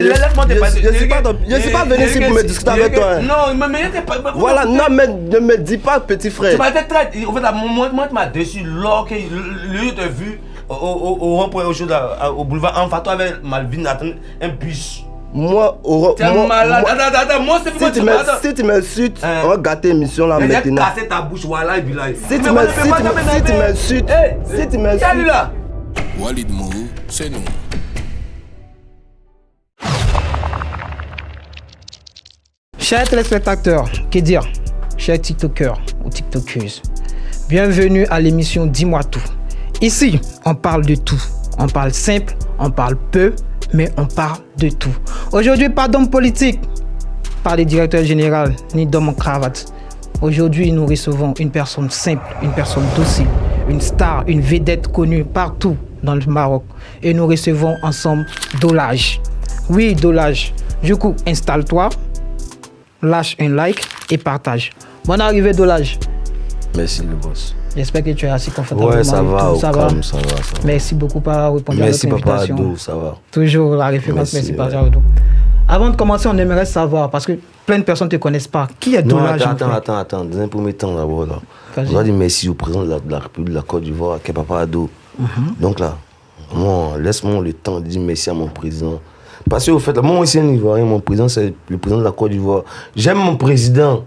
Laisse-moi te passer. Je suis pas venu ici pour me discuter avec toi. Non, mais voilà, non, mais ne me dis pas petit frère. Tu m'as été très. En fait, moi, tu m'as déçu lors que lui t'a vu au rond-point au boulevard en face, toi avec Malvin attendre un bus. Moi, tu es malade. Attends, moi, c'est si tu m'insultes, on va gâter l'émission là maintenant. Tu as cassé ta bouche, voilà, et puis là. Si tu m'insultes, Salut là. Walid Mourou, c'est nous. Chers téléspectateurs, que dire, chers TikTokers ou TikTokeuses, bienvenue à l'émission Dis-moi tout. Ici, on parle de tout. On parle simple, on parle peu, mais on parle de tout. Aujourd'hui, pas d'homme politique, pas de directeur général, ni d'homme en cravate. Aujourd'hui, nous recevons une personne simple, une personne docile, une star, une vedette connue partout dans le Maroc. Et nous recevons ensemble Dolage. Oui, Dolage. Du coup, installe-toi, lâche un like et partage. Bonne arrivée, Dolage. Merci, le boss. J'espère que tu es assez confortable. Ouais, ça va, ça va. Ça va. Merci beaucoup pour avoir répondu à notre invitation. Merci, Papa Ado, ça va. Toujours la référence, merci Papa Ado. Avant de commencer, on aimerait savoir, parce que plein de personnes ne te connaissent pas, qui est Dolage? Attends. Dans un premier temps, d'abord, là, on doit dire merci au président de la République de la Côte d'Ivoire, qui est Papa Ado. Donc là, moi, laisse-moi le temps de dire merci à mon président. Parce qu'au fait, moi aussi, un Ivoirien, mon président, c'est le président de la Côte d'Ivoire. J'aime mon président.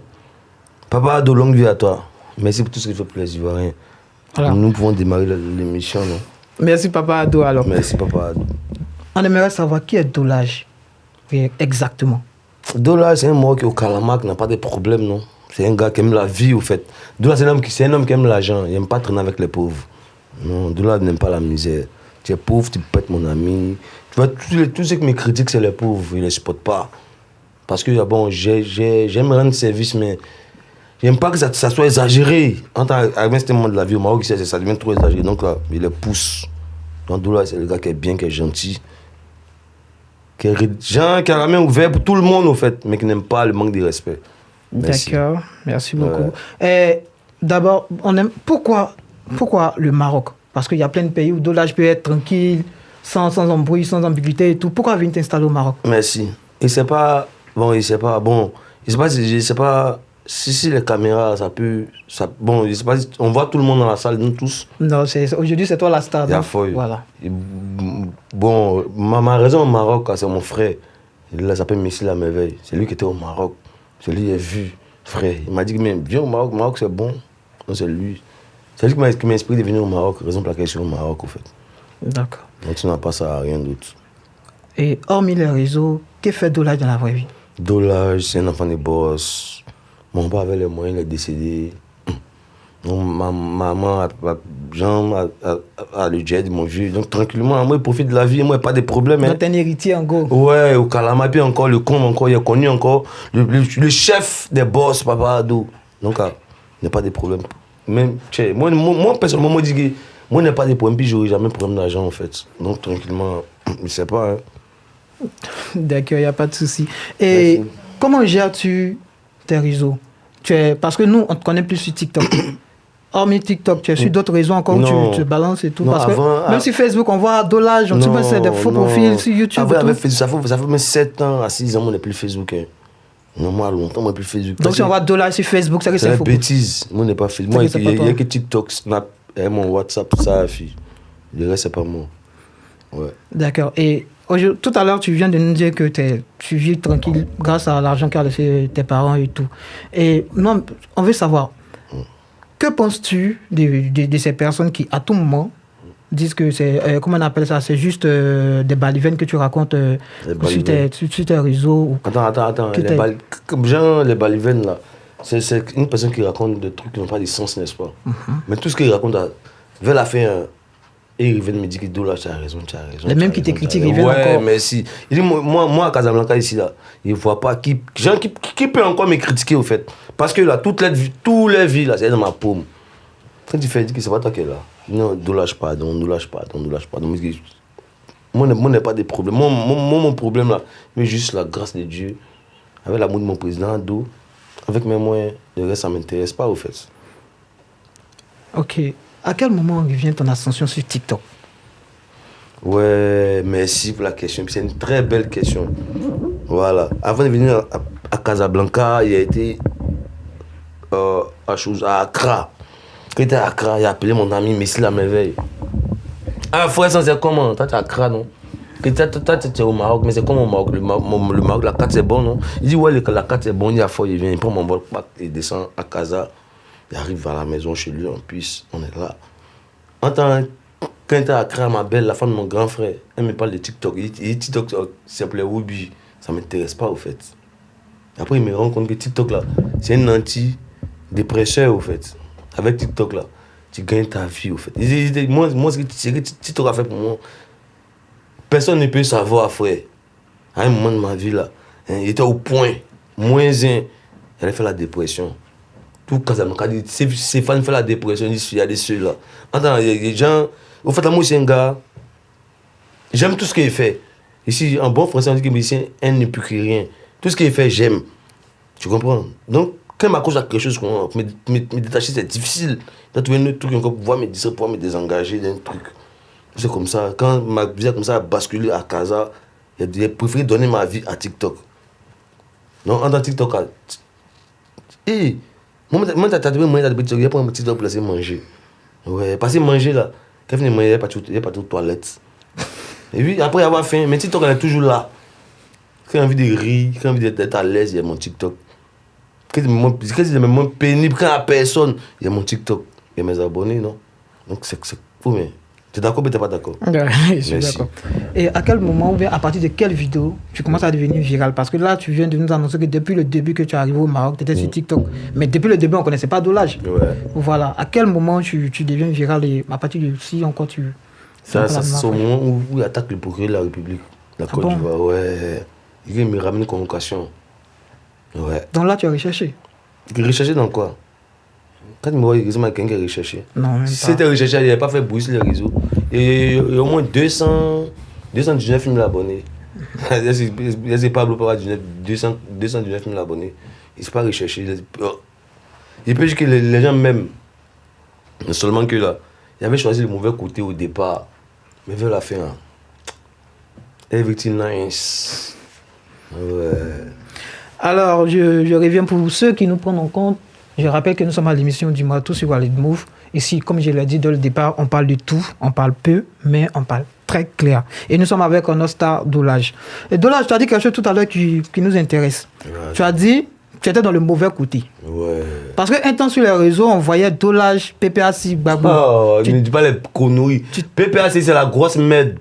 Papa Ado, longue vie à toi. Merci pour tout ce que tu fais pour les Ivoiriens. Voilà. Nous pouvons démarrer l'émission. Merci Papa Ado alors. Merci Papa Ado. On aimerait savoir qui est Dolage exactement. Dolage, c'est un mort qui est au Calamac, n'a pas de problème, non. C'est un gars qui aime la vie, au fait. Dolage, c'est un homme qui aime l'argent. Il n'aime pas traîner avec les pauvres. Non, Dolage n'aime pas la misère. Tu es pauvre, tu peux être mon ami. Tu vois, tous ceux qui me critiquent, c'est les pauvres. Ils ne les supportent pas. Parce que, bon, j'aime rendre service, mais j'aime pas que ça soit exagéré. Avec ce moment de la vie au Maroc, ça devient trop exagéré. Donc là, il les pousse. Donc Dolage, c'est le gars qui est bien, qui est gentil. Qui a la main ouverte pour tout le monde, au fait, mais qui n'aime pas le manque de respect. D'accord, merci beaucoup. D'abord, pourquoi le Maroc? Parce qu'il y a plein de pays où Dolage peut être tranquille, sans embrouille, sans ambiguïté et tout. Pourquoi venir t'installer au Maroc? Merci. Il sait pas si les caméras, ça peut... bon, je sais pas si on voit tout le monde dans la salle, nous tous. Non, aujourd'hui, c'est toi la star. Voilà. Bon, ma raison au Maroc, c'est mon frère. Il s'appelle Messi La Merveille. C'est lui qui était au Maroc. C'est lui qui a vu, frère. Il m'a dit, mais viens au Maroc, Maroc c'est bon. Non, c'est lui. C'est lui qui m'a inspiré de venir au Maroc, raison pour laquelle je suis au Maroc, au fait. D'accord. Donc tu n'as pas ça à rien d'autre. Et hormis les réseaux, que fait Dolage dans la vraie vie? Dolage, c'est un enfant de boss. Mon père avait les moyens, il est décédé. Donc, ma maman a le jet, mon vieux. Donc, tranquillement, moi, il profite de la vie, moi, pas de problème. Donc, t'es un héritier en gros. Ouais, au Calama, puis encore, le con, encore, il a connu encore le chef des boss, Papa Ado. Donc, il n'y a pas de problème. Même, moi, personnellement, moi, je dis que moi, il n'y a pas de problème, puis j'aurai jamais de problème d'argent, en fait. Donc, tranquillement, je ne sais pas. Hein. D'accord, il n'y a pas de souci. Et merci. Comment gères-tu tes réseaux? Parce que nous, on te connaît plus sur TikTok. Hormis TikTok, tu es sur d'autres réseaux encore où tu te balances et tout. Non, parce que même sur Facebook, on voit Dolage, on trouve c'est des faux profils sur YouTube. Ça fait même 7 ans à 6 ans, on n'est plus Facebook. Hein. Non, moi, longtemps, on n'est plus Facebook. Donc, si on voit Dolage sur Facebook, c'est que c'est faux. C'est une bêtise. Moi, on n'est pas Facebook. Moi, il n'y a que TikTok, Snap, et mon WhatsApp, tout ça, fille. Le reste, c'est pas moi. Ouais. D'accord. Et tout à l'heure, tu viens de nous dire que tu vis tranquille grâce à l'argent qu'a laissé tes parents et tout. Et non, on veut savoir, que penses-tu de ces personnes qui, à tout moment, disent que c'est, comment on appelle ça, c'est juste des balivernes que tu racontes sur tes réseaux? Attends. Les balivernes, là, c'est une personne qui raconte des trucs qui n'ont pas de sens, n'est-ce pas? Mais tout ce qu'il raconte, vers la fin... Et ils viennent me dire que Dolage, tu as raison. Les mêmes qui te critiquent, ils viennent encore. Ouais, merci. Il dit, moi, à Casablanca, ici, là, ils ne voient pas qui peut encore me critiquer, au fait. Parce que là, toutes les vies, là, c'est dans ma paume. Quand tu fais dire que c'est pas toi qui es là. Non, Dolage, pardon. Moi, je n'ai pas de problème. Mon problème, là, mais juste la grâce de Dieu, avec l'amour de mon président, Ado, avec mes moyens, le reste, ça ne m'intéresse pas, au fait. Ok. À quel moment vient ton ascension sur TikTok? Ouais, merci pour la question. C'est une très belle question. Voilà. Avant de venir à Casablanca, il a été à Accra. Quand il était à Accra, il a appelé mon ami Messi la merveille. Ah, frère, ça c'est comment? Toi, tu es à Accra, non? Toi, tu es au Maroc, mais c'est comme au Maroc. Le Maroc, la carte c'est bon, non? Il dit, ouais, la carte c'est bon, il y a fort, il vient, il prend mon vol, il descend à Casa. Il arrive à la maison chez lui, en plus, on est là. Quand il était à Accra, ma belle, la femme de mon grand frère, elle me parle de TikTok. Il dit TikTok, ça s'appelait Ruby. Ça ne m'intéresse pas, au fait. Après, il me rend compte que TikTok, là, c'est un antidépresseur, au fait. Avec TikTok, là, tu gagnes ta vie, au fait. Moi, ce que TikTok a fait pour moi, personne ne peut savoir, frère. À un moment de ma vie, là, il était au point, moins 1. Il allait faire la dépression. Tout Casablanca dit, ces fans font la dépression, il y a des ceux-là. Attends, il y a des gens. Au fait, moi, c'est un gars. J'aime tout ce qu'il fait. Ici, en bon français, on dit que musicien, un n'est plus que rien. Tout ce qu'il fait, j'aime. Tu comprends? Donc, quand il m'accroche à quelque chose, me détacher, c'est difficile. Tu trouver un autre truc, encore pouvoir me distraire, pouvoir me désengager d'un truc. C'est comme ça. Quand ma vie a comme ça a basculé à Casa, j'ai préféré donner ma vie à TikTok. Donc, en tant que TikTok, moi, t'as trouvé moyen de TikTok, il n'y a pas un petit TikTok pour laisser manger. Ouais, parce que manger là, quand il manger, il n'y a pas de toilette. Et puis, après avoir faim, mais TikTok, elle est toujours là. Quand j'ai envie de rire, quand j'ai envie d'être à l'aise, il y a mon TikTok. Quand c'est même pénible, quand il n'y a personne, il y a mon TikTok. Il y a mes abonnés, non? Donc, c'est fou, mais. Tu es d'accord ou tu n'es pas d'accord? Je suis d'accord. Et à quel moment, ou bien à partir de quelle vidéo, tu commences à devenir viral? Parce que là, tu viens de nous annoncer que depuis le début que tu es arrivé au Maroc, tu étais sur TikTok. Mais depuis le début, on ne connaissait pas Dollage. Ouais. Voilà. À quel moment tu deviens viral et à partir de si encore tu. Ça c'est au moment où il attaque le procureur de la République, la Côte d'Ivoire. Ouais. Il me ramène une convocation. Ouais. Donc là, tu as recherché? Recherché dans quoi? Quand il me voit, il y a quelqu'un qui a recherché. Non, même pas. Si c'était recherché, il n'avait pas fait bruit sur les réseaux. Et il y a au moins 219 000 abonnés. Il y a Pablo pour avoir 219 000 abonnés. Il ne s'est pas recherché. Il peut dire que les gens m'aiment. Seulement que là, il avait choisi le mauvais côté au départ. Mais vers la fin, everything nice. Ouais. Alors, je reviens pour ceux qui nous prennent en compte. Je rappelle que nous sommes à l'émission du mois tout sur Walid Move. Ici, comme je l'ai dit dès le départ, on parle de tout, on parle peu, mais on parle très clair. Et nous sommes avec notre star Dollage. Et Dollage, tu as dit quelque chose tout à l'heure qui nous intéresse. Ouais. Tu as dit que tu étais dans le mauvais côté. Ouais. Parce qu'un temps sur les réseaux, on voyait Dollage, PPAC, Gbagbo. Oh, ne dis pas les conneries. PPAC, c'est la grosse merde.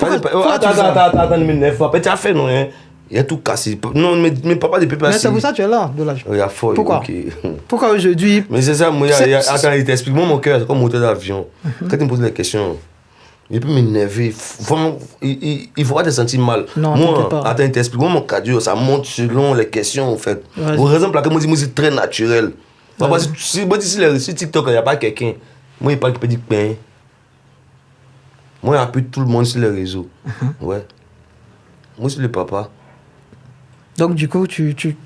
Attends, ne m'énerve pas. Tu as fait, non, hein? Il a tout cassé. Non, mais papa de PPAC. Mais c'est pour ça que tu es là, Dollage. Il y a fort. Pourquoi? Okay. Pourquoi aujourd'hui? Mais c'est ça, moi, attends, il t'explique. Moi, mon cœur, c'est comme moteur d'avion. Quand il me pose des questions, il peut m'énerver. Il ne faut pas te sentir mal. Non, moi, pas. Attends, il t'explique. Moi, mon cardio, ça monte selon les questions, en fait. Ouais, pour raison pour laquelle moi, c'est très naturel. Ouais. Si TikTok, il n'y a pas quelqu'un, moi, il parle qui peut dire pain. Moi, j'appuie tout le monde sur les réseaux. Ouais. Moi, je suis le papa. Donc, du coup,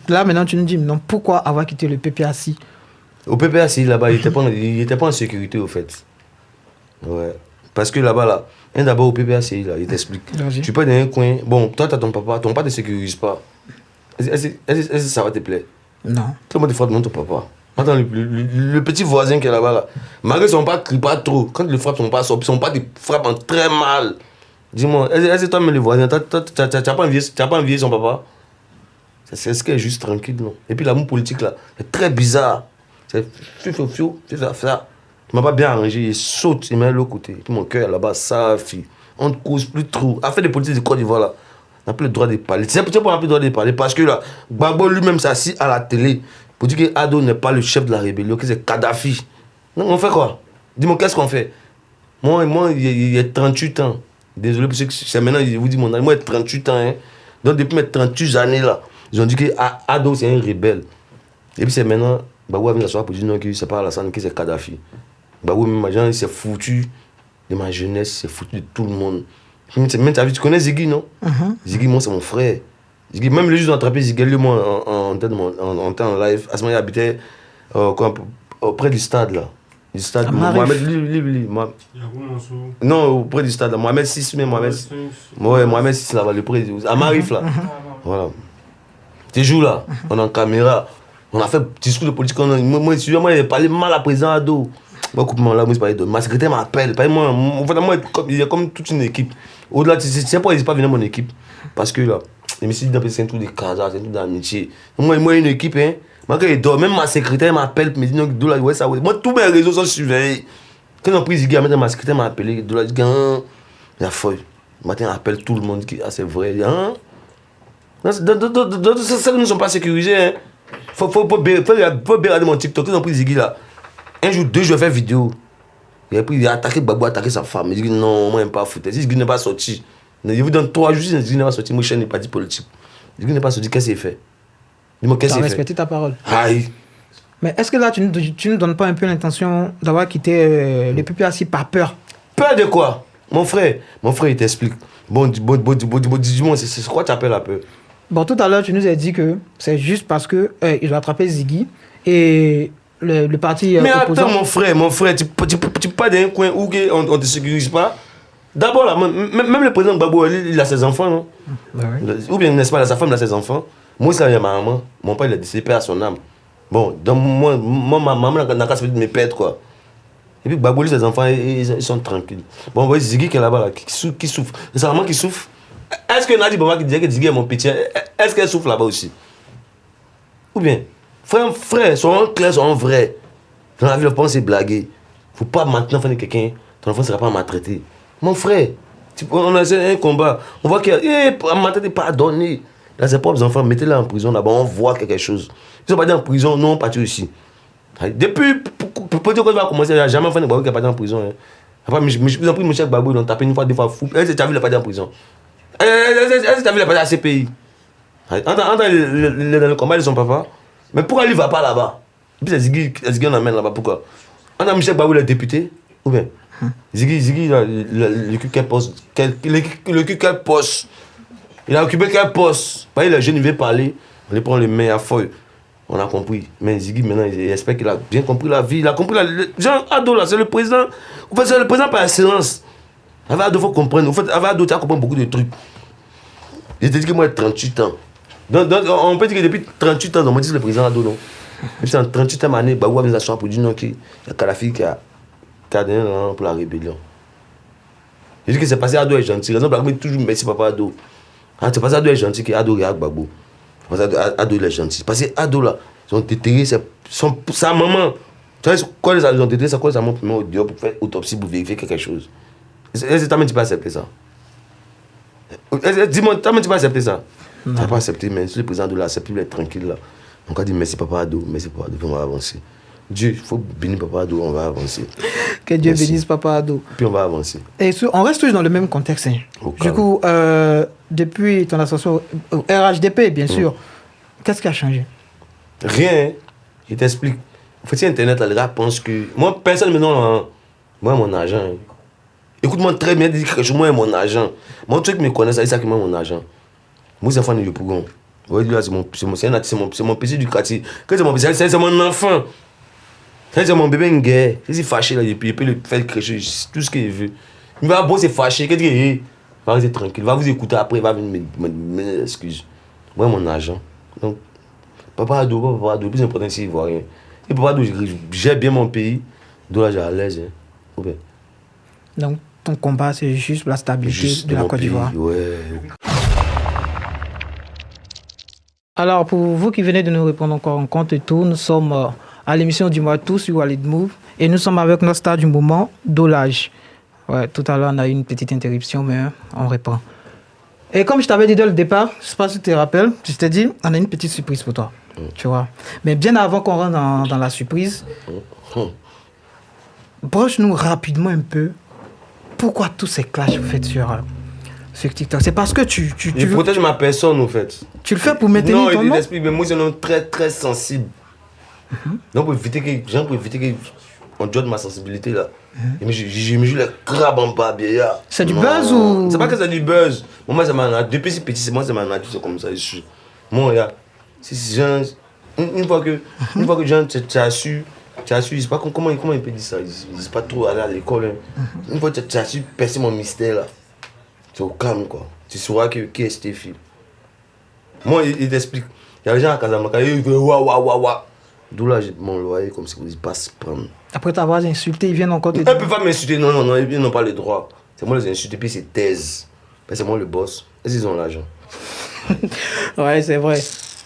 là, maintenant, tu nous dis, non, pourquoi avoir quitté le PPAC? Au PPAC, là-bas, il n'était pas en sécurité, au fait. Ouais. Parce que là-bas, là, d'abord au PPAC, là, il t'explique. Tu peux être dans un coin. Bon, toi, tu as ton papa ne te sécurise pas. Est-ce que ça va te plaire? Non. Comment tu frappes ton papa? Attends, le petit voisin qui est là-bas, là, malgré son pas, crie pas trop. Quand il le frappe, son pas te frappe très mal. Dis-moi, est-ce que toi, mais le voisin, tu n'as pas envié son papa? C'est ce qui est juste tranquille, non? Et puis l'amour politique, là, c'est très bizarre. C'est fiou, tu m'as pas bien arrangé, il saute, il met de l'autre côté. Et puis mon cœur, là-bas, ça, fille. On ne cause plus trop. Affaire de politique de Côte d'Ivoire, là, on n'a plus le droit de parler. C'est pourquoi on n'a plus le droit de parler. Parce que là, Gbagbo lui-même s'assit à la télé pour dire que Ado n'est pas le chef de la rébellion, que c'est Kadhafi. Donc on fait quoi? Dis-moi, qu'est-ce qu'on fait? Moi, il y a 38 ans. Désolé pour ceux que c'est maintenant, je vous dis mon âge. Moi, il y a 38 ans. Hein. Donc depuis mes 38 années, là, ils ont dit que Ado, c'est un rebelle. Et puis c'est maintenant, Gbagbo vient s'asseoir pour dire non, que c'est pas Alassane, que c'est Kadhafi. Gbagbo, même, il s'est foutu de ma jeunesse, il s'est foutu de tout le monde. Même, tu connais Ziggy, non? Ziggy, moi, c'est mon frère. Ziggy, même le jour d'attraper Ziggy, lui, moi, en temps en live, à ce moment, il habitait près du stade, là. Du stade. Amarif. Mohamed, lui. Non, auprès du stade. Mohamed 6, mais Mohamed 6. Ouais, Mohamed 6 là-bas, le près. Amarif là. Voilà. Tu joues là, on est en caméra. On a fait discours de politique. Moi, il parlait mal à président Ado. Moi, là, moi, je parlais de. Ma secrétaire m'appelle. Moi, il y a comme toute une équipe. Au-delà, tu sais pas, il n'est pas venu à mon équipe. Parce que là, je me suis dit, c'est un truc de casa, c'est un truc d'amitié. Moi, une équipe, hein. Même ma secrétaire m'appelle, me dit, non, Dola, ouais, ça, ouais. Moi, tous mes réseaux sont surveillés. Quand on a pris Ziggy, ma secrétaire m'a appelé, Dola, dit, la folle. Le matin, on appelle tout le monde, c'est vrai. Hein? Ça, nous ne sommes pas sécurisés. Hein. Faut regarder mon TikTok. Ils ont pris Ziggy là. Un jour, 2 jours, je fais vidéo. Il a attaqué Babou, attaqué sa femme. Il dit non, moi, je n'aime pas foutre. Ziggy n'est pas sorti. Je vous donne 3 jours, Ziggy n'est pas sorti. Moi, je n'ai pas dit politique. Ziggy n'est pas sorti. Qu'est-ce qu'il fait? Dis-moi, qu'est-ce qu'il fait? Respecter ta parole. Aïe. Mais est-ce que là, tu ne donnes pas un peu l'intention d'avoir quitté le PPAC par peur? Peur de quoi? Mon frère, il t'explique. Bon, dis-moi, c'est quoi tu appelles la peur? Bon, tout à l'heure, tu nous as dit que c'est juste parce que ils ont attrapé Ziggy et le parti mais opposant... attends, mon frère, tu pas dans un coin où on ne te sécurise pas. D'abord, là, même le président Gbagbo, il a ses enfants, non? Ouais. Ou bien, n'est-ce pas, sa femme, il a ses enfants. Moi, ça, il y a ma maman. Mon père, il a décédé à son âme. Bon, donc moi ma maman n'a qu'à se faire de mes pères, quoi. Et puis, Gbagbo, ses enfants, ils sont tranquilles. Bon, vous voyez, Ziggy qui est là-bas, là, qui souffre. C'est sa maman qui souffre. Est-ce que Nadi Baba qui disait que Ziggy est mon petit, est-ce qu'elle souffre là-bas aussi? Ou bien, frère, soyons clairs, soyons vrais. Dans la vie, le pense c'est blaguer. Faut pas maintenant faire de quelqu'un, ton enfant ne sera pas maltraité. Mon frère, on a un combat. On voit qu'il y a maltraité, pardonner. Là, ses propres enfants, mettez-les en prison là-bas, on voit quelque chose. Ils sont pas en prison, non, partis aussi. Depuis, peut-être qu'on va commencer, il n'y a jamais fait de Babou qui est parti en prison. Hein. Après, ils ont pris Michel Babou, ils l'ont tapé une fois, 2 fois fou. Est-ce que tu as vu le parti en prison? Est-ce que tu as vu le parti à CPI? Entre dans le combat de son papa. Mais pourquoi lui ne va pas là-bas? Et puis c'est Ziggy, on l'emmène là-bas, pourquoi? On a Michel Babou, le député, ou bien Ziggy, le cul quel poste? Le cul quel poste? Il a occupé quel poste? Pas les jeunes, il veut parler, on les prend les mains à feuille. On a compris. Mais Ziggy, maintenant, il espère qu'il a bien compris la vie. Il a compris Jean Ado, là, c'est le président. En fait, c'est le président par excellence. Avec Ado, il faut comprendre. En fait, avec Ado, tu as compris beaucoup de trucs. Il te dit que moi, j'ai 38 ans. Donc, on peut dire que depuis 38 ans, on me dit que le président Ado, non. Et puis, en 38e année, Babou a mis la chambre pour dire non, qu'il y a Kalafi qui a donné l'an pour la rébellion. Il dit que c'est passé Ado est gentil. Raison pour laquelle toujours merci papa Ado. C'est passé Ado est gentil que Ado regarde Babou. Ado il est gentil. Parce que Ado là, ils ont déterré sa maman. Tu sais, quand ils ont déterré, c'est quoi sa maman pour dehors pour faire autopsie pour vérifier quelque chose. Est-ce que tu peux accepter ça? Dis-moi, tu peux accepter ça? Tu n'as pas accepté, mais si le président Ado l'accepte, il est tranquille là. On a dit merci papa Ado, merci papa Ado, puis on va avancer. Dieu, il faut bénir papa Ado, on va avancer. Que Dieu bénisse papa Ado. Puis on va avancer. Et on reste toujours dans le même contexte. Hein. Du coup, depuis ton association au RHDP, bien sûr, qu'est-ce qui a changé? Rien. Je t'explique. En fait, si Internet, là, les gars pensent que... Moi, personne me donne mon argent. Écoute-moi très bien, dis que moi, mon argent. Mon truc me connaît, ça dit ça que moi, mon argent. Moi, c'est un fan de Yopougon. C'est mon petit du quartier. C'est mon petit, c'est mon enfant. C'est mon bébé une guerre. Il est fâché là, il peut le faire crécher, tout ce qu'il veut. Il va bon, c'est fâché. Qu'est-ce qu'il est? Va rester tranquille. Va vous écouter après, il va venir me excuse. Moi, mon argent. Donc, papa Ado, le plus important, c'est qu'il ne voit rien. Et papa Ado, j'aime bien mon pays. Donc là, j'ai à l'aise. Hein. Okay. Donc, ton combat, c'est juste la stabilité de la Côte d'Ivoire. Ouais. Alors, pour vous qui venez de nous répondre encore en compte et tout, nous sommes à l'émission du mois tout sur Walid Move et nous sommes avec notre star du moment, Dolage. Ouais, tout à l'heure, on a eu une petite interruption, mais on reprend. Et comme je t'avais dit dès le départ, je ne sais pas si tu te rappelles, je t'ai dit, on a une petite surprise pour toi. Tu vois. Mais bien avant qu'on rentre dans la surprise, broche-nous rapidement un peu pourquoi tous ces clashs vous faites sur TikTok. C'est parce que tu je protège ma personne, en fait. Tu le fais pour maintenir ton nom? Non, il t'explique, mais moi, c'est un homme très, très sensible. Donc, pour éviter qu'on donne ma sensibilité, là. Je me joue les crabes en bas, bien. C'est du buzz ou... C'est pas que c'est du buzz. Moi, c'est ma nature. Depuis si petit, c'est ma nature, c'est comme ça. Je suis. Moi, là, une fois que tu as su Tu as su, je sais pas comment il peut dire ça. Ils disent pas trop aller à l'école. Hein. Une fois que tu as su percer mon mystère là, tu es au calme quoi. Tu sauras qui est cette fille. Moi, il t'explique. Il y a des gens à Casablanca, ils disent waouh. D'où là, mon loyer, comme si ils passent prendre. Après t'avoir insulté, ils viennent encore te Ils dire. ne peuvent pas m'insulter, non, ils n'ont pas le droit. C'est moi les insulter, puis c'est thèse. C'est moi le boss. Est-ce qu'ils ont l'argent? Ouais, c'est vrai.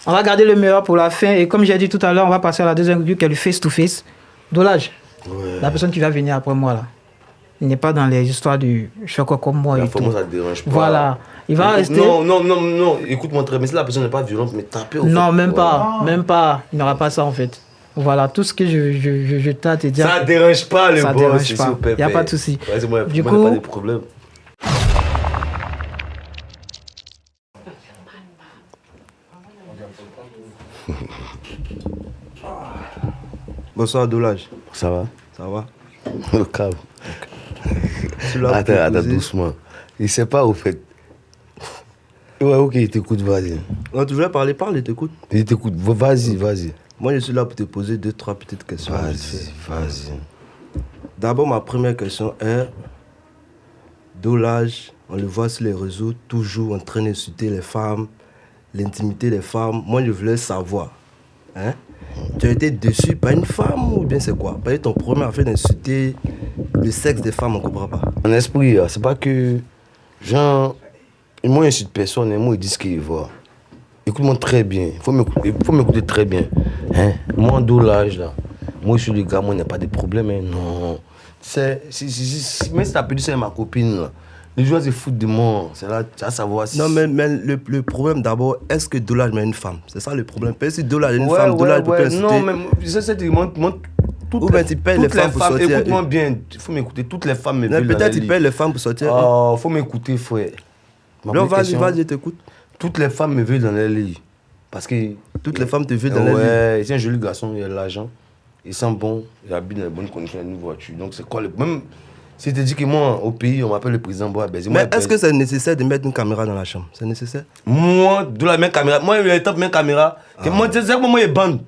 On va garder le meilleur pour la fin. Et comme j'ai dit tout à l'heure, on va passer à la deuxième review qui est le face-to-face. Dolage, la personne qui va venir après moi là. Il n'est pas dans les histoires du je fais quoi comme moi et tout. Moi, ça te dérange pas. Voilà. Il va rester. Non. Écoute-moi très bien. Si la personne n'est pas violente, mais taper au Non, fait. même pas. Il n'y aura pas ça en fait. Voilà, tout ce que je t'ai à te dire. Ça ne dérange pas le Ça boss. dérange pas. Il n'y a pas de souci. Ouais, Du moi, coup, pas de problème. Bonsoir Dolage. Ça va? Ça va? Au calme. Attends, doucement. Il ne sait pas au fait. Ouais, ok, il t'écoute, vas-y. Non, tu voulais parler, parle, il t'écoute. Il t'écoute, vas-y. Moi, je suis là pour te poser 2-3 petites questions. Vas-y. D'abord, ma première question est Dolage, on le voit sur les réseaux, toujours en train d'insulter les femmes, l'intimité des femmes. Moi, je voulais savoir, hein, tu as été déçu par une femme ou bien c'est quoi? Parce que ton premier affaire d'insulter le sexe des femmes, on ne comprend pas. En esprit, c'est pas que. Genre, moi, je suis personne, moi, ils disent ce qu'ils voient. Écoute-moi très bien, il faut m'écouter très bien. Hein? Moi, en Dolage, là, moi, je suis le gars, moi, il n'y a pas de problème, hein. Non. Même si t'as perdu, c'est ma copine, là. Les gens se foutent de moi, c'est là, tu vas savoir si. Non, mais le problème d'abord, est-ce que Dolage met une femme? C'est ça le problème. Parce que si Dolage est une femme, Dolage peut pas insulter. Non, mais c'est que moi, Ou bien tu payes les femmes pour sortir. Écoute-moi bien, il faut m'écouter, toutes les femmes me veulent. Peut-être tu payes les femmes pour sortir. Oh, faut m'écouter, frère. Non, vas-y, je t'écoute. Toutes les femmes me veulent dans les lits. Parce que. Toutes les femmes te veulent dans les lits. Ouais, c'est un joli garçon, il a de l'argent. Il sent bon, il habite dans les bonnes conditions, il a une voiture. Donc c'est quoi le. Même si tu dis que moi, au pays, on m'appelle le président Bois Bézi. Mais est-ce que c'est nécessaire de mettre une caméra dans la chambre? C'est nécessaire? Moi, de la même caméra. Moi, il y a top même caméra. Moi, c'est ça que moi, il est bande.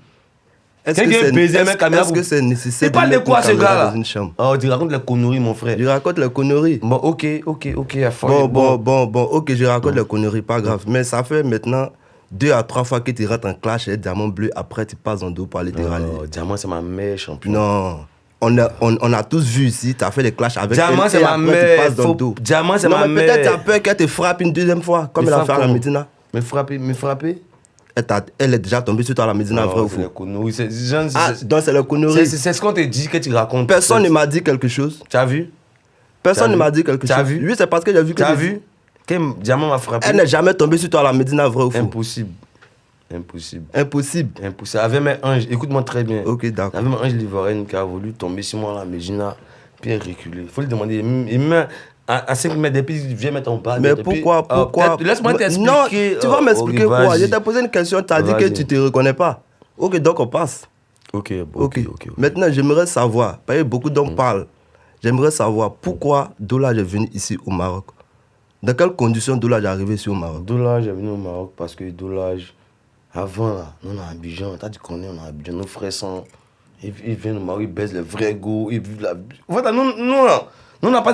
Est-ce que c'est nécessaire de mettre une caméra dans une chambre? Oh, tu racontes les conneries, mon frère. Je raconte les conneries. Bon, ok, ok, je raconte les conneries, pas grave. Mais ça fait maintenant 2 à 3 fois que tu rates un clash et diamant bleu, après tu passes en dos pour aller te râler. Diamant, c'est ma mère, champion. Non. On a tous vu ici, tu as fait des clashs avec Diamant, c'est ma mère. Diamant, c'est ma mère. Peut-être tu as peur qu'elle te frappe une deuxième fois, comme elle a fait à la Médina. Me frapper. Elle est déjà tombée sur toi à la Médina, vrai ou faux? Donc c'est la connerie. C'est ce qu'on te dit que tu racontes. Personne ne m'a dit quelque chose. Tu as vu? Personne ne m'a dit quelque chose. Tu as vu? Oui, c'est parce que j'ai vu que. Tu as vu? Que Diamant m'a frappé. Elle n'est jamais tombée sur toi à la Médina, vrai ou faux? Impossible. Avec mes anges, écoute-moi très bien. Ok, d'accord. Avec mes anges l'ivoirienne qui a voulu tomber sur moi à la Médina, puis elle reculé. Il faut lui demander. Il met à 5 mètres depuis, il vient mettre en bas. Mais pourquoi? Laisse-moi t'expliquer. Non, tu vas m'expliquer quoi? Je t'ai posé une question, tu as dit que tu ne te reconnais pas. Ok, donc on passe. Ok. Maintenant, j'aimerais savoir, parce que beaucoup d'hommes parlent, j'aimerais savoir pourquoi Dolage est venu ici au Maroc. Dans quelles conditions Dolage est arrivé ici au Maroc? Dolage est venu au Maroc parce que Dolage, avant, là, nous on a Abidjan, t'as dit qu'on est en Abidjan, nos frères sont. Ils viennent au Maroc, ils baissent les vrais go, ils vivent la. En fait, nous, on n'a pas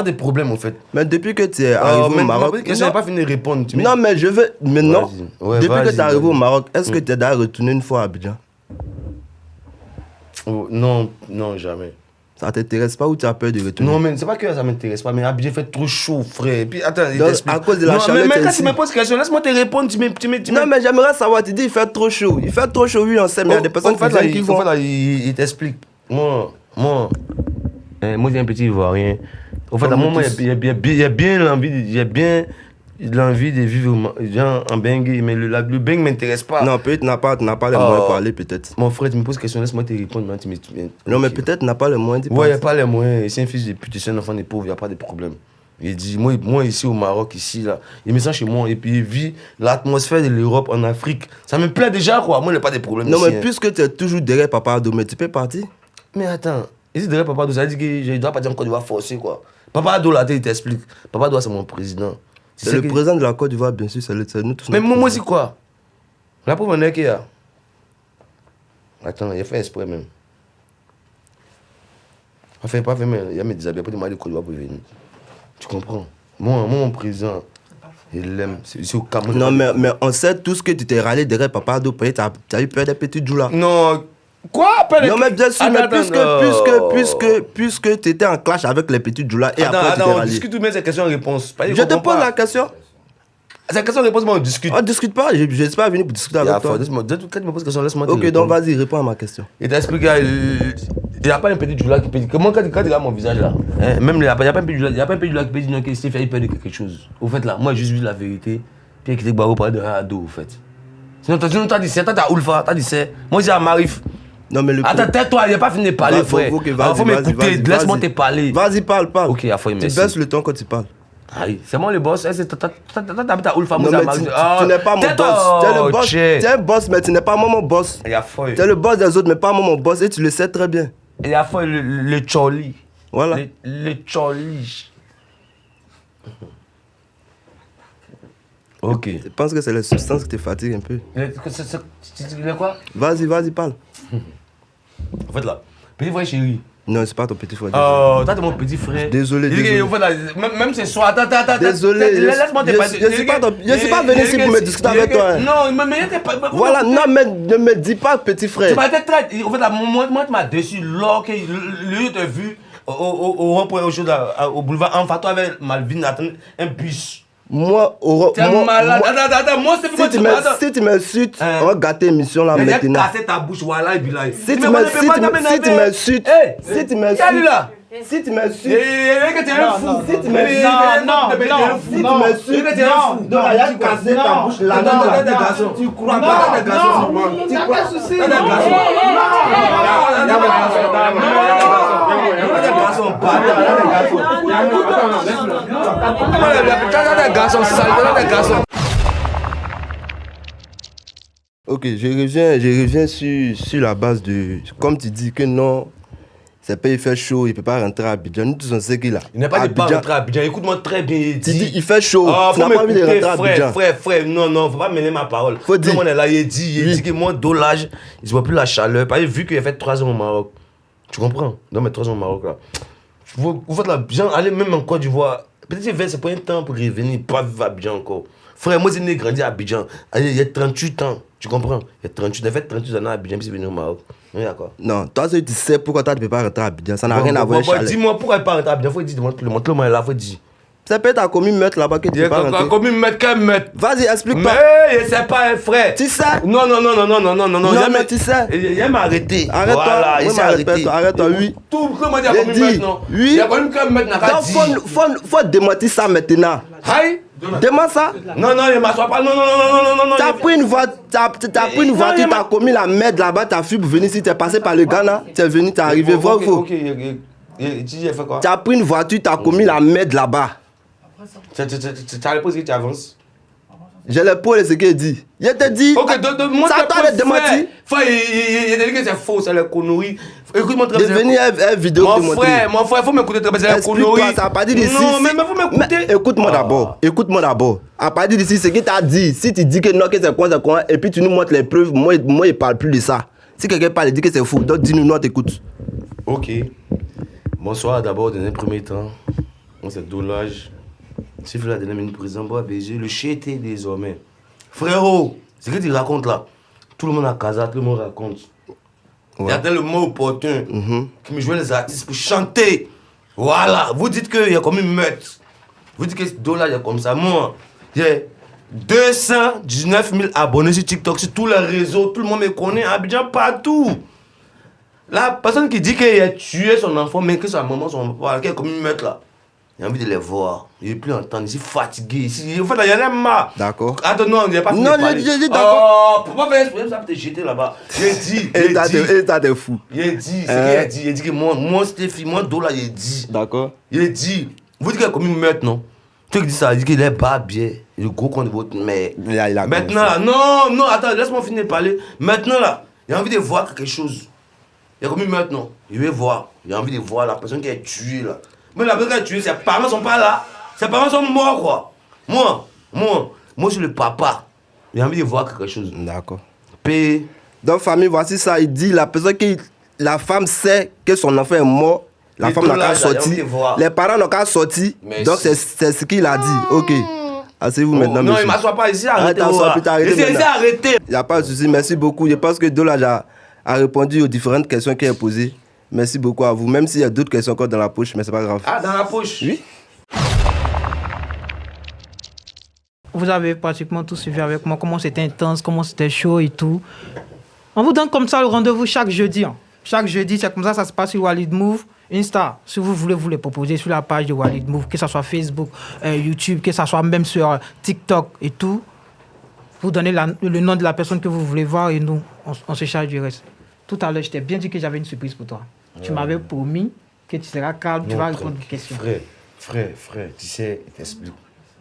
de problème en fait. Mais depuis que tu es arrivé au Maroc. Je n'ai pas fini de répondre. Non, mais je veux. Maintenant, depuis que tu es arrivé au Maroc, est-ce que tu es déjà retourné une fois à Abidjan? Non, jamais. Ça ne t'intéresse pas ou tu as peur de retourner? Non, mais c'est pas que ça ne m'intéresse pas, mais Abidjan fait trop chaud, frère. Et puis attends, à cause de la chaleur. Mais quand tu me poses une question, laisse-moi te répondre. Non, mais j'aimerais savoir, tu dis il fait trop chaud. Il fait trop chaud, oui, on sait, mais il y a des personnes qui vont. Il t'explique. Moi, j'ai un petit Ivoirien. En fait, à moi, il y a bien l'envie de vivre en Bengue, mais le Bengue ne m'intéresse pas. Non, peut-être tu n'as pas les moyens de parler, peut-être. Mon frère, tu me poses une question, laisse-moi te répondre. Non, mais peut-être tu n'as pas les moyens de parler. Ouais, il n'y a pas les moyens. C'est un fils de pute, c'est un enfant de pauvre, il n'y a pas de problème. Il dit, moi ici au Maroc, ici, là, il me sent chez moi, et puis il vit l'atmosphère de l'Europe en Afrique. Ça me plaît déjà, quoi. Moi, il n'y a pas de problème. Non, mais puisque tu es toujours derrière Papa Ado, mais tu peux partir. Mais attends. Ici, derrière Papa Ado, ça dit que je ne dois pas dire encore, il va forcer, quoi. Papa Ado, là, il t'explique. Papa Ado, c'est mon président. C'est le président de la Côte d'Ivoire, bien sûr, c'est nous tous. Mais moi, c'est quoi? La preuve en est qu'il y a. Attends, il a fait exprès même. Enfin, pas fait, mais il y a mes déshabillés, après, il m'a dit qu'on doit venir. Tu comprends? Moi, mon président, il l'aime. C'est au Cameroun. Non, mais on sait tous que tu t'es râlé derrière Papa Ado, t'as eu peur des petits Djoula. Non. Quoi? Non, mais bien sûr, mais puisque tu étais en clash avec les petits Djoula et après tu t'es on râlé. discute mais c'est question-réponse. Je te pose la question. C'est question-réponse, mais on discute. On discute pas, je ne suis pas venu pour discuter avec toi. Quand tu me poses question, laisse-moi te Ok, répondre. donc vas-y, réponds à ma question. Il t'explique, il n'y a pas un petit Djoula qui peut dire. Comment quand tu regardes mon visage là, hein, même il n'y a pas un petit Djoula qui peut dire non, que Steve a eu peur de quelque chose. Au fait là, moi j'ai juste vu la vérité. Puis qui t'es barreau parler de Ado, au fait. Sinon, t'as dit c'est, t'as Oulfa, t'as dit c'est. Moi j'ai à Marif. Non, mais le Attends, tais-toi, il n'y a pas fini de parler, frère. Faut m'écouter, laisse-moi te parler. Vas-y, parle. Ok, à fois, merci. Tu baisses le ton quand tu parles. Aïe, c'est moi le boss. T'habites à Oulfa, Non, mais tu n'es pas mon boss. Tu es le boss. Tu es un boss, mais tu n'es pas moi mon boss. Il y a foi. Tu es le boss des autres, mais pas moi mon boss. Et tu le sais très bien. Il y a foi, le Charlie. Voilà. Le Charlie. Ok. Je pense que c'est les substances qui te fatiguent un peu. Le quoi? Vas-y, parle. En fait là, petit frère chéri. Non, c'est pas ton petit frère. Oh, toi t'es mon petit frère. Désolé. En fait là, même ce soir, attends. Désolé. Laisse-moi te parler. Je suis pas venu ici pour me discuter avec toi. Non, mais t'es pas. Voilà, non, mais ne me dis pas petit frère. Tu m'as été très. En fait là, moi tu m'as déçu lors que lui t'a vu au rond-point au boulevard Amfato avec Malvin attendre un bus. Moi, T'es malade. Attends, moi c'est pour si tu m'insultes, on va gâter l'émission là maintenant. Il a cassé ta bouche, voilà, et puis là. Si tu m'insultes, si tu m'insultes, si tu m'insultes, que tu es un fou. si tu m'insultes, donc il a cassé ta bouche là. Tu crois pas des garçons. Tu crois pas des garçons. Ok, je reviens sur la base de... Comme tu dis que non, c'est pas il fait chaud, il peut pas rentrer à Abidjan. Nous tous on sait qu'il a. Il n'est pas de pas rentrer à Abidjan, écoute-moi très bien. Tu dis il fait chaud, tu n'as pas envie de rentrer à Abidjan. Frère, non, faut pas mêler ma parole. Tout le monde est là, il dit que moi, dolage, il se voit plus la chaleur. Parce que vu qu'il a fait 3 ans au Maroc, tu comprends? Dans mes 3 ans au Maroc là. Vous faites là, aller même en Côte d'Ivoire. Peut-être que c'est pas un temps pour revenir, pas vivre à Abidjan encore. Frère, moi, j'ai né grandi à Abidjan. Il y a 38 ans, tu comprends? Il y a 38, j'ai fait 38 ans à Abidjan, puis c'est venu au Maroc. Oui, d'accord. Non, toi, tu sais pourquoi toi, tu ne peux pas rentrer à Abidjan. Ça n'a rien à voir avec Chalet. Dis-moi pourquoi il ne peut pas rentrer à Abidjan. Faut dire, montre-le-moi là, faut dire. C'est peut-être ta commune meute là-bas que tu ne peux pas rentrer. Commune meute, quel meute? Vas-y, explique-moi. Mais c'est pas un frère. Tu sais? Non. Non, mais tu sais. Il m'a arrêté. Arrête-toi. Voilà, il s'est arrêté. Arrête-toi, oui. Tout le monde dit à commune meute, non? Oui. Il y a commune meute, n'a pas dit. Faut démentir ça maintenant. Aïe. Demande ça. Non, il m'assoit pas. Non. T'as pris une voiture, t'as commis la merde là-bas, t'as fui pour venir ici, t'es passé par le Ghana, t'es venu, t'es arrivé, vrai ou faux? Ok, tu as fait quoi? T'as pris une voiture, t'as commis la merde là-bas. Tu as répondu que tu avances. J'ai les poils, ce qu'il dit. Je te dis. Ok, moi ça t'a démenti. Frère, il a dit que c'est faux, c'est la connerie. Écoute-moi très bien. Devenir une vidéo de mon frère, faut m'écouter très bien, c'est la connerie. Explique-toi, ça a pas dit d'ici. Non, mais faut m'écouter. Écoute-moi d'abord. À partir d'ici, ce qu'il t'a dit, si tu dis que non, que c'est quoi, et puis tu nous montres les preuves, moi, il parle plus de ça. Si quelqu'un parle, il dit que c'est faux, donc dis-nous, non, t'écoutes. Ok. Bonsoir d'abord, dans un premier temps. Moi, c'est Dolage. Si vous la donner une prison, le chien était désormais. Frérot, ce que tu racontes là, tout le monde a casa, tout le monde raconte. Il y a le mot opportun qui me jouait les artistes pour chanter. Voilà, vous dites qu'il y a comme une meute. Vous dites que ce dollar, il y a comme ça. Moi, j'ai 219 000 abonnés sur TikTok, sur tous les réseaux. Tout le monde me connaît, Abidjan, partout. La personne qui dit qu'il a tué son enfant, mais que sa maman, son papa, qu'il y a comme une meute là. J'ai envie de les voir. Je ne veux plus entendre. Je suis fatigué. En fait, il y en a marre. D'accord. Attends, non, il n'y a pas fini. Non, je dis d'accord. Oh, pourquoi faire ça peut te jeter là-bas? J'ai dit. Et t'as des fous. Il dit, c'est qu'il a dit. Il dit que moi, Stéphie, moi, Dola, il dit. D'accord. Il dit. Vous dites qu'il y a comme une meute, non? Tu dis ça, il dit qu'il est barbier. Le gros con de votre mère. Maintenant, là, non, attends, laisse-moi finir de parler. Maintenant, là, il a envie de voir quelque chose. Il y a comme une meute, non? Il veut voir. Il a envie de voir la personne qui est tuée, là. Mais la personne qui a tué, ses parents sont pas là. Ses parents sont morts, quoi. Moi, je suis le papa. J'ai envie de voir quelque chose. D'accord. P. Donc, famille, voici ça. Il dit la femme sait que son enfant est mort. La Et femme tout n'a là, qu'à là, sortir. on te voit. Les parents n'ont qu'à sortir. Merci. Donc, c'est ce qu'il a dit. Ok. Asseyez-vous maintenant, Non, monsieur. il m'assoit pas ici, Arrête, arrêtez. t'assois, puis t'as arrêté Laissez maintenant. arrêter. Il n'y a pas de souci. Merci beaucoup. Je pense que Dolage a répondu aux différentes questions qu'il a posées. Merci beaucoup à vous. Même s'il y a d'autres questions encore dans la poche, mais c'est pas grave. Ah, dans la poche. Oui. Vous avez pratiquement tout suivi avec moi, comment c'était intense, comment c'était chaud et tout. On vous donne comme ça le rendez-vous chaque jeudi. Hein. Chaque jeudi, c'est comme ça se passe sur Walid Move. Insta, si vous voulez vous les proposer sur la page de Walid Move, que ce soit Facebook, YouTube, que ce soit même sur TikTok et tout. Vous donnez le nom de la personne que vous voulez voir et nous, on se charge du reste. Tout à l'heure, je t'ai bien dit que j'avais une surprise pour toi. Tu m'avais promis que tu seras calme, tu vas répondre aux questions. Frère, tu sais, je t'explique.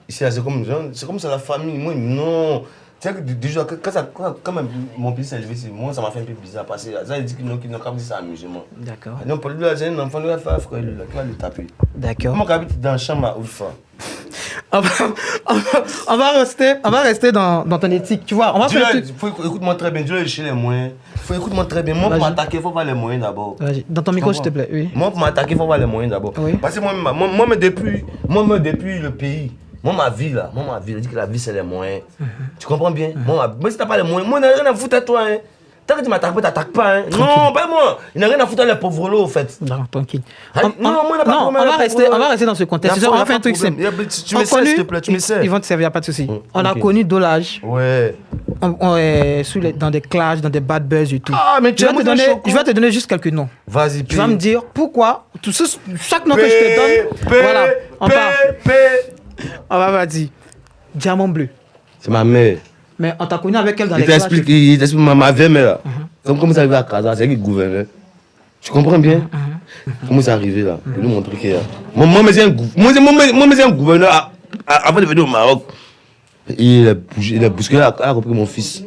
Ici, c'est comme ça la famille. Moi, non. Tu sais que déjà, quand mon fils s'est élevé, moi, ça m'a fait un peu bizarre parce que ça, il dit qu'il n'a pas dit ça amusement. D'accord. Donc, pour lui, j'ai un enfant, il va faire frère, tu vas le taper. D'accord. Moi, quand j'habite dans la chambre à Oulfa. On va rester dans ton éthique, tu vois. On va faire un truc. Écoute-moi très bien, Dieu chez les moyens. Écoute-moi très bien. Moi, pour m'attaquer, il faut voir les moyens d'abord. Vas-y, dans ton micro, s'il te plaît. Oui. Moi, pour m'attaquer, il faut voir les moyens d'abord. Oui. Parce que moi, depuis le pays, ma vie, je dis que la vie, c'est les moyens. Tu comprends bien? Moi, si t'as pas les moyens, moi, il n'y a rien à foutre à toi. Hein. Tant que tu m'attaques pas, t'attaques pas. Hein. Non, pas moi. Il n'y a rien à foutre à les pauvres lots, au fait. Non, tranquille. On va rester dans ce contexte. On va faire un truc simple. Tu me sais, s'il te plaît, tu me sais. Ils vont te servir, pas de souci. On a Ok. connu Dolage. Ouais. Dans des clashs, dans des bad buzz et tout. Ah, mais tu je vais te donner juste quelques noms. Vas-y, Tu vas me dire pourquoi, chaque nom que je te donne, voilà, on part. On va, vas-y. Diamant bleu. C'est ma mère. Mais on t'a connu avec elle dans les Il clashs. t'explique ma vieille mère là. Comment c'est arrivé à Casa, c'est elle qui gouvernait. Tu comprends bien? Comment c'est arrivé là? Je vais lui montrer qu'il y a. Moi, je suis un gouverneur avant de venir au Maroc. Il a bousculé, elle a repris mon fils.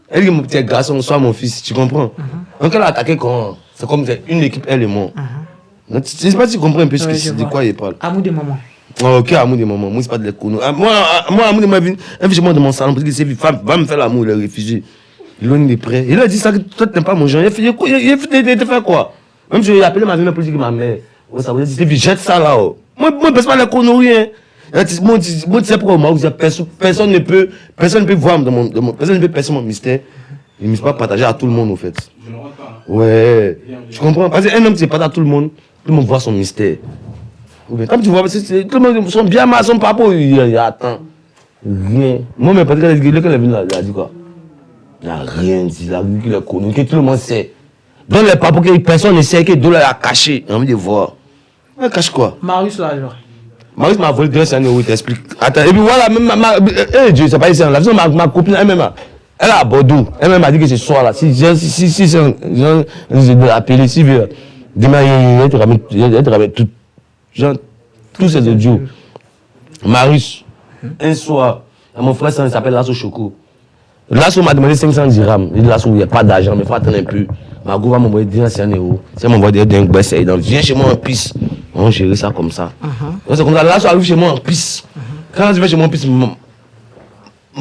Elle dit que mon petit garçon soit mon fils, tu comprends? Donc elle a attaqué quand? C'est comme une équipe, elle et moi. Je ne sais pas si tu comprends un peu de quoi il parle. Amour des mamans. Ok, amour des mamans, moi c'est pas de l'économie. Moi, amour des mamans, un fiche-moi de mon salon parce que c'est femme va me faire l'amour, il est réfugié. Il est prêt. Il a dit ça que toi tu n'aimes pas mon genre. Il a fait quoi? Même si j'ai appelé ma vie, pour dire que ma mère. Ça veut dire, jette ça là. Moi, je ne passe pas la connerie. Moi, tu sais pourquoi au Maroc, personne ne peut voir personne ne peut percer mon mystère. Il ne peut pas partager à tout le monde, au fait. Ouais. Tu comprends? Parce qu'un homme, c'est pas à tout le monde voit son mystère. Comme tu vois, tout le monde sont bien mal, son papa, il attend. Rien. Moi, mais parce que quand elle est venue là, il a dit quoi? Il n'a rien dit, il a dit qu'il est connu, que tout le monde sait. Dans les papas, personne ne sait que Dola a caché. J'ai envie de voir. Elle cache quoi? Marius là, genre. Marius m'a volé 200 €, il t'explique. Attends, et puis voilà, même Dieu, c'est pas ici, la façon ma copine, elle-même, elle est à Bordeaux. Elle-même a dit que ce soir là, si c'est de l'appeler, si demain, elle te ramène tout. Genre, tous ces audios. Marius, un soir, mon frère s'appelle Lasso Choco. Lasso m'a demandé 500 dirhams. Il dit Lasso, il n'y a pas d'argent, mais il faut attendre un peu. Ma go va m'envoyer 200 €. Si elle m'envoie des baisses, viens chez moi en piste. On va gérer ça comme ça. Donc c'est comme ça, Lasso arrive chez moi en piste. Quand je vais chez moi en piste, ma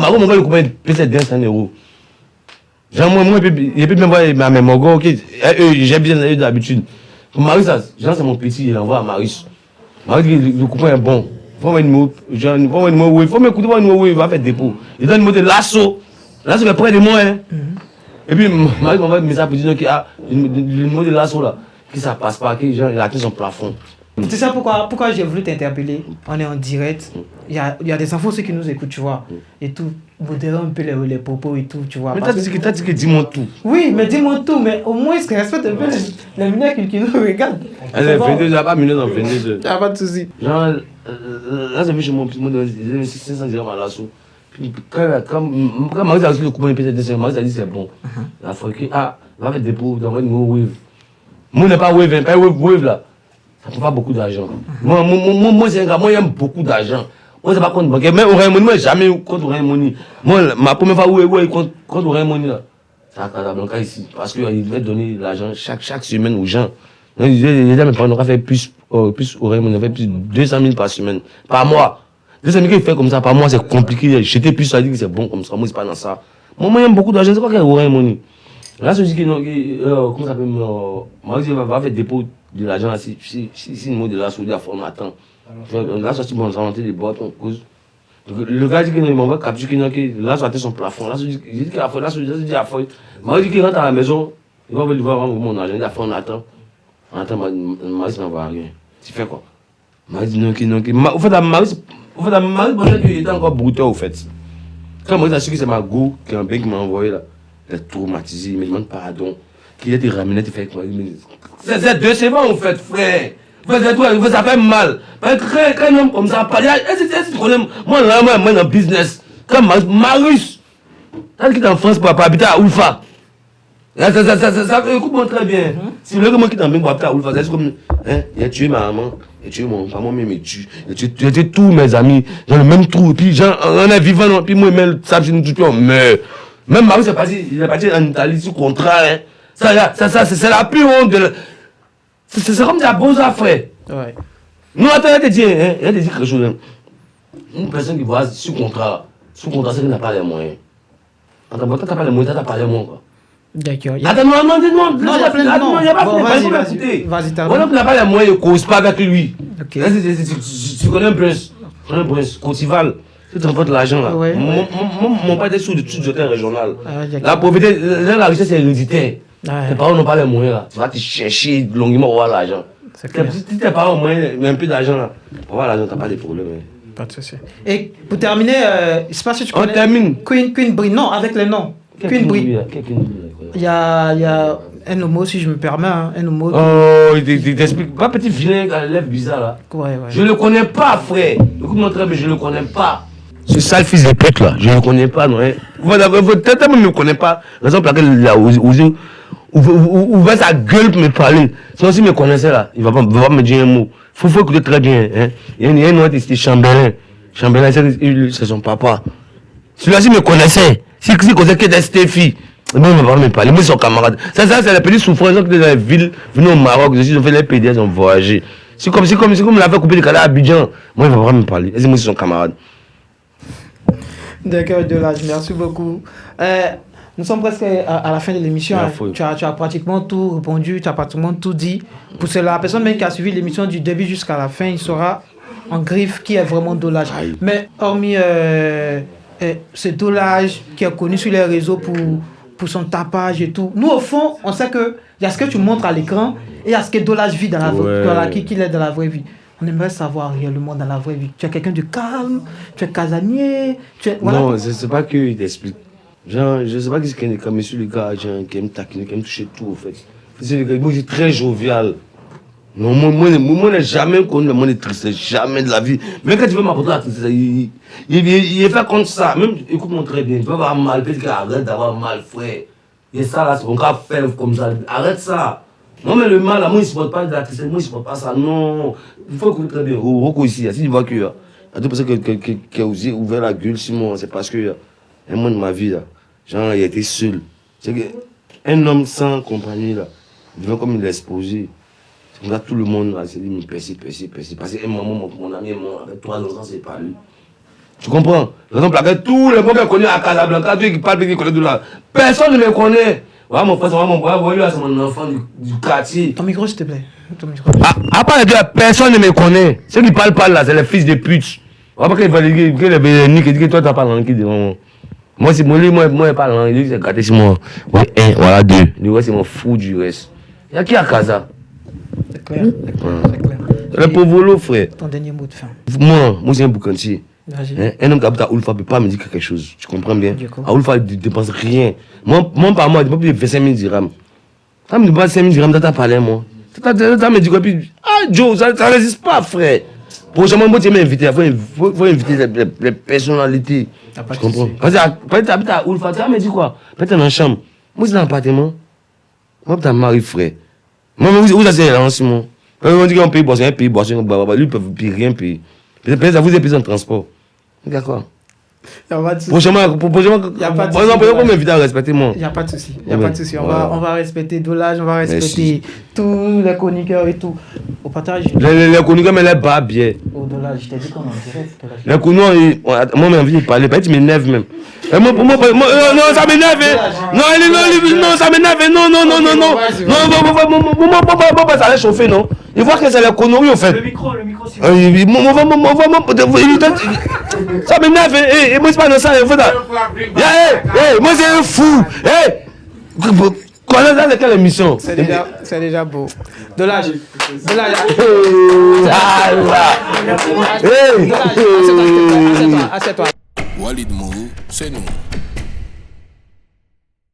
go m'envoie le copain peut-être 200 €. Genre, moi, il peut m'envoyer ma go, ok. J'ai bien eu d'habitude. Marius, c'est mon petit, il envoie à Marius. Marius, le copain est bon. Faut un numéro, il faut m'écouter, un numéro, il va faire dépôt. Il donne le numéro de Lasso. Lasso est près de moi. Hein. Et puis, Marius m'envoie un message pour dire que le numéro de Lasso là, que ça passe pas, qu'il a atteint son plafond. Tu sais pourquoi j'ai voulu t'interpeller? On est en direct. Il y a des enfants aussi qui nous écoutent, tu vois. Et tout. Modérer un peu les propos et tout, tu vois. Mais t'as dit que dis-moi tout. Oui, mais dis-moi tout, mais au moins, respecte un peu les mineurs qui nous regardent. Elle est 22, elle a pas minute dans 22. Il n'y a pas de souci. Genre, là, j'ai vu chez mon petit monde, il a 500 dirhams à Lasso. Puis, quand Marius a reçu le coupon de PCD, Marius a dit c'est bon. Il a fait que, va faire des dépôts, dans un numéro Wave. Moi, n'est pas Wave, pas Wave là. Ça ne prend pas beaucoup d'argent. Moi, c'est un gars, moi, j'aime beaucoup d'argent. Moi, c'est pas contre bancaire. Mais Orange Money, moi, jamais contre Orange Money. Moi, ma première fois, contre Orange Money là. C'est à Casablanca ici. Parce qu'il va donner l'argent chaque semaine aux gens. Les gens, mes parents, on a fait plus Orange Money, on a fait plus de 200 000 par semaine. Par mois. 200 000 qu'il fait comme ça, par mois, c'est compliqué. J'étais plus, ça dit que c'est bon comme ça. Moi, c'est pas dans ça. Moi, j'aime beaucoup d'argent. C'est quoi qu'il y a Orange Money? Là, je dis que non, comment ça s'appelle, Maurice va faire dépôt de l'argent là, si le mot de la soudure, on attend. Là, sorti, bon, on a des boîtes, on cause. Le gars dit que non, il m'envoie capture que là, ça a son plafond. Là, je dis qu'il a fait, là, je dis à Foy. Maurice dit qu'il rentre à la maison, il va voir mon argent, il a fait, on attend. On attend, Maurice n'envoie rien. Tu fais quoi? Maurice dit non, au fait, Maurice pensait qu'il était encore brouteur, au fait. Quand Maurice a su que c'est ma go, qui est un bien qui m'a envoyé là, il est traumatisé, il me demande pardon. Qu'il a été ramené, il fait quoi? C'est décevant, en fait, frère. Ça fait mal. Quand un homme comme ça parle, moi, là, moi, dans le business. Quand Marius, quand il est en France pour habiter à Ulfa, ça écoute-moi très bien. Si le gars qui est en France pour habiter à Ulfa, c'est comme, il a tué ma maman, il a tué mon papa, moi-même, il a tué tous mes amis, dans le même trou, et puis, on est vivant, puis moi, même, ça, je ne tue pas, mais, même Marius il est parti en Italie sous contrat, ça, c'est la plus honte de. C'est comme des bons affaires. Ouais. Non, attends, il y a des quelque chose. Une personne qui voit sous contrat, c'est qu'il n'a pas les moyens. Attends, tu n'as pas les moyens, tu n'as pas les moyens. D'accord. Attends, non, il y a plein de noms. il n'y a pas de Vas-y, t'as on n'a pas les moyens, il ne cause pas avec lui. Ok. Tu connais un prince, Cotival. Tu te rapportes l'argent là. Ouais. Mon père était sous de régional. Ah, La pauvreté, la richesse est héréditaire. Ouais. Tes parents n'ont pas les moyens là. Tu vas te chercher longuement pour avoir l'argent. C'est clair. Si tes parents ont moyen, un peu d'argent là, pour avoir l'argent, tu n'as pas de problème. Pas de souci. Et pour terminer, je ne sais pas si tu On connais. termine. Queen Brie. Non, avec les noms. Queen Brie. Il y a un homo, si je me permets, un homo. Oh, il t'explique. Pas petit vilain qui a lèvres bizarres là. Ouais. Je le connais pas, frère. Écoute-moi très bien, je le connais pas. Ce sale fils de pute là, je le connais pas, non. Peut-être même ne me connaît pas. La raison pour laquelle il a osé ouvert sa gueule pour me parler. Sinon, s'il me connaissait là, il va pas me dire un mot. Faut écouter très bien. Hein. Il y a un autre, c'était Chambelin. Chambelin, c'est son papa. Celui-là, s'il me connaissait, s'il connaissait que des Stéphie, il ne va pas me parler. Moi, c'est son camarade. Ça, c'est la petite souffrance que dans les villes, venus au Maroc, ils ont fait les PDS, ils ont voyagé. C'est comme il avait coupé le cadavre à Abidjan. Moi, il ne va pas me parler. Et moi, c'est son camarade. D'accord, Delage, merci beaucoup. Nous sommes presque à la fin de l'émission. Tu as pratiquement tout répondu, tu as pratiquement tout dit. Pour la personne même qui a suivi l'émission du début jusqu'à la fin, il saura en griffe qui est vraiment Dolage. Mais hormis ce Dolage qui est connu sur les réseaux pour son tapage et tout, nous au fond, on sait qu'il y a ce que tu montres à l'écran et il y a ce que Dolage vit dans la vraie qu'il est dans la vraie vie. On aimerait savoir réellement dans la vraie vie. Tu es quelqu'un de calme, tu es casanier, voilà. Non, c'est pas qu'il t'explique. Genre, je sais pas qui c'est comme monsieur le gars, genre, qui aime taquiner, qui aime toucher tout, en fait. C'est le gars, moi, il est très jovial. Non, moi, je n'ai jamais connu le monde de tristesse, jamais de la vie. Même quand tu veux m'apporter la tristesse, il est fait comme ça. Même, écoute-moi très bien, tu vas avoir mal, peut-être qu'il arrête d'avoir mal, frère. Et ça, là, c'est mon gars faire comme ça. Arrête ça. Non, mais le mal, là, moi, il ne supporte pas de la tristesse, moi, il ne supporte pas ça. Non. Il faut écouter très bien. Roko ici, si tu vois qu'il y a deux personnes qui ont ouvert la gueule, Simon, c'est parce qu'il y a un moment de ma vie, là. Genre, il a été seul. C'est qu'un homme sans compagnie, là, il devient comme il est exposé. C'est comme ça, tout le monde, là, s'est dit, mais percé. Parce qu'un moment, mon ami est mort, avec 3 ans, c'est pas lui. Tu comprends? Par exemple, avec tous les gens qui connaissent à Casablanca, tous qui parlent, qui connaissent tout là. Personne ne me connaît. Voilà, mon frère, mon frère, voilà, c'est mon enfant du quartier. Ton micro, s'il te plaît. Ton micro. À part de dire, personne ne me connaît. Ceux qui parlent là, c'est les fils de pute. On va pas qu'il va dire que toi, tu n'as pas langue devant moi. Moi, c'est moi, je parle langue, il dit c'est gâté sur moi. Ouais, un, voilà, deux. Le reste, c'est mon fou du reste. Il y a qui à Casa? C'est clair. Le pauvre frère. Ton dernier mot de fin. Moi, c'est un boucantier. Un homme qui habite à Ulfa ne peut pas me dire quelque chose. Tu comprends bien? À Ulfa, il ne dépense rien. Moi, par mois, il ne peut pas plus de 25 000 dirhams. Ça me dépense 5 000 dirhams, tu as parlé, moi. Tu me dis quoi? Ah, Joe, ça n'existe pas, frère. Prochainement, moi, tu m'inviter. Il faut inviter les personnalités. Tu comprends? Parce que tu habites à Ulfa, tu me dis quoi? Peut-être dans la chambre. Moi, c'est dans l'appartement. Moi, tu as mari, frère. Moi, où ça c'est là, Simon? On dit qu'on paye boisson, lui, il ne peut rien payer. Peut-être que vous êtes payé en transport. D'accord. Y a pas de souci. Prochainement, Y a pas de par souci, exemple, Dollage. on m'invite à respecter moi. Il n'y a pas de souci. Il Ouais, a pas de souci. On voilà. va respecter Dollage, on va respecter Merci. tous les chroniqueurs et tout. Au partage, Les connus mais les bas bien. au Dollage, je t'ai dit qu'on en direct. Dollage. Les connus, moi, j'ai envie de parler, peut-être qu'il m'énerve même. Et moi, non, ça m'énerve. Non, ça m'énerve. Non, ça allait chauffer, non. Il voit que c'est les conneries, en fait. Le micro, s'il vous Ça m'énerve, et moi, c'est pas dans ça, il faut ça. Moi, c'est un fou. Connais dans quelle émission? C'est déjà beau. Dollage. Dollage. Assieds-toi. Walid Mou, c'est nous.